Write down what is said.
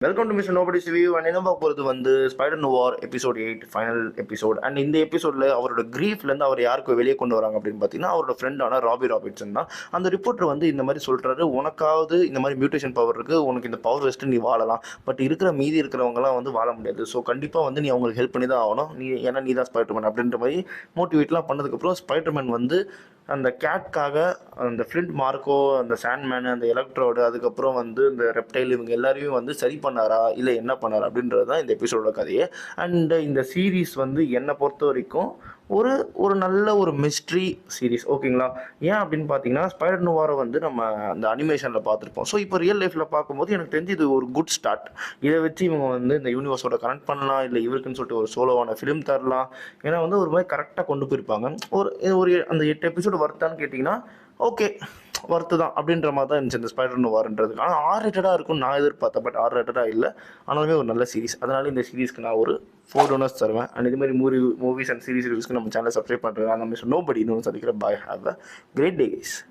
Welcome to Mister Nobody's review and என்ன பார்க்க போகிறது வந்து Spider Noir episode 8 final episode. And இந்த எபிசோடில் அவரோட கிரீஃப்லேருந்து அவர் யாருக்கு வெளியே கொண்டு வராங்க அப்படின்னு பார்த்தீங்கன்னா அவரோட ஃப்ரெண்டான ராபி ராபின்சன் தான். அந்த ரிப்போர்ட்டர் வந்து இந்த மாதிரி சொல்கிறாரு, உனக்காவது இந்த மாதிரி மியூட்டேஷன் பவர் இருக்குது, உனக்கு இந்த பவர் வச்சுட்டு நீ வாழலாம், பட் இருக்கிற மீதி இருக்கிறவங்கலாம் வந்து வாழ முடியாது. ஸோ கண்டிப்பாக வந்து நீ அவங்களுக்கு ஹெல்ப் பண்ணி தான் ஆகணும், ஏன்னா நீ தான் ஸ்பைடர்மேன் அப்படின்ற மாதிரி மோட்டிவேட்லாம் பண்ணதுக்கப்புறம் ஸ்பைடர்மேன் வந்து அந்த கேட்காக அந்த ஃப்ளிண்ட் மார்க்கோ, அந்த சாண்ட்மேனு, அந்த எலக்ட்ரோடு, அதுக்கப்புறம் வந்து இந்த ரெப்டைல், இவங்க எல்லாரையும் வந்து சரி பண்ணாரா இல்லை என்ன பண்ணாரா அப்படின்றது தான் இந்த எபிசோடோட கதையே. அண்ட் இந்த சீரீஸ் வந்து என்னை பொறுத்த வரைக்கும் ஒரு ஒரு நல்ல ஒரு மிஸ்ட்ரி சீரீஸ், ஓகேங்களா? ஏன் அப்படின்னு பார்த்தீங்கன்னா ஸ்பைடர் நோவாரை வந்து நம்ம அந்த அனிமேஷனில் பார்த்துருப்போம். ஸோ இப்போ ரியல் லைஃப்பில் பார்க்கும்போது எனக்கு தெரிஞ்சு இது ஒரு குட் ஸ்டார்ட். இதை வச்சு இவங்க வந்து இந்த யூனிவர்ஸோட கனெக்ட் பண்ணலாம், இல்லை இவருக்குன்னு சொல்லிட்டு ஒரு சோலோவான ஃபிலிம் தரலாம். ஏன்னா வந்து ஒரு மாதிரி கரெக்டாக கொண்டு போயிருப்பாங்க. ஒரு ஒரு அந்த 8 எபிசோடு வர்த்தான்னு கேட்டிங்கன்னா ஓகே, ஒர்த்து தான் அப்படின்ற மாதிரி தான் இருந்துச்சு இந்த ஸ்பைடர் நோவார்ன்றதுக்கு. ஆனால் R-rated இருக்கும் நான் எதிர்பார்த்தேன், பட் R-rated இல்லை. ஆனாலுமே ஒரு நல்ல சீரிஸ். அதனால இந்த சீரிஸ்க்கு நான் ஒரு 4 டோனர்ஸ் தருவேன். அண்ட் இதுமாதிரி மூவிஸ் அண்ட் சீரிஸ் ரிவ்யூஸ்க்கு நம்ம சேனலை சப்ஸ்கிரைப் பண்ணுறேன். நம்ம மிஸ்டர் நோபடி இன்னொன்று சந்திக்கிறேன். Bye, have a great day guys.